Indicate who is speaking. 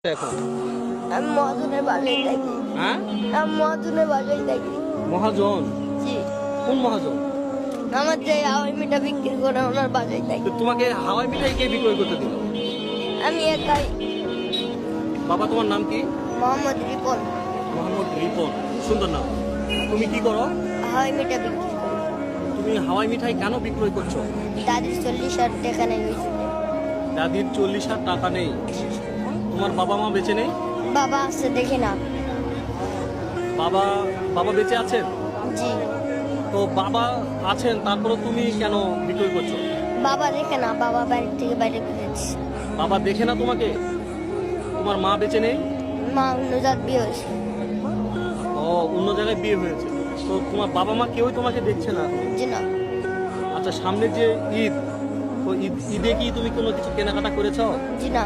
Speaker 1: এখন
Speaker 2: আমি মহাজনের বাসায় থাকি।
Speaker 1: হ্যাঁ
Speaker 2: আমি মহাজনের বাসায় থাকি।
Speaker 1: মহাজন?
Speaker 2: জি,
Speaker 1: কোন মহাজন?
Speaker 2: আমার যে হাওয়াই মিঠা বিক্রি করে ওনার বাসায় থাকি।
Speaker 1: তো তোমাকে হাওয়াই মিঠাই কে বিক্রয় করতে দিল?
Speaker 2: আমি একাই।
Speaker 1: বাবা তোমার নাম কি?
Speaker 2: মোহাম্মদ রিপন।
Speaker 1: মোহাম্মদ রিপন, সুন্দর নাম। তুমি কি করো?
Speaker 2: হাওয়াই মিঠা বিক্রি করি।
Speaker 1: তুমি হাওয়াই মিঠাই কেন বিক্রয় করছো?
Speaker 2: দাদির 40,000 টাকা নেই হয়েছে।
Speaker 1: দাদির 40,000 টাকা নেই। তোমার বাবা মা বেঁচে নেই?
Speaker 2: বাবা আছে, দেখি না।
Speaker 1: বাবা বাবা বেঁচে আছেন?
Speaker 2: জি,
Speaker 1: তো বাবা আছেন, তারপরে তুমি কেন বিক্রয় করছো?
Speaker 2: বাবা দেখে না, বাবা বাড়ি থেকে বাইরে করে দিচ্ছে।
Speaker 1: বাবা দেখে না তোমাকে? তোমার মা বেঁচে নেই?
Speaker 2: মা অন্যজাত বিয়ে হয়েছে।
Speaker 1: ও, অন্য জায়গায় বিয়ে হয়েছে। তো তোমার বাবা মা কেউই তোমাকে দেখছে না?
Speaker 2: জি না।
Speaker 1: আচ্ছা, সামনে যে ঈদ, তো ঈদে কি তুমি কোনো কিছু কেনাকাটা করেছো?
Speaker 2: জি না।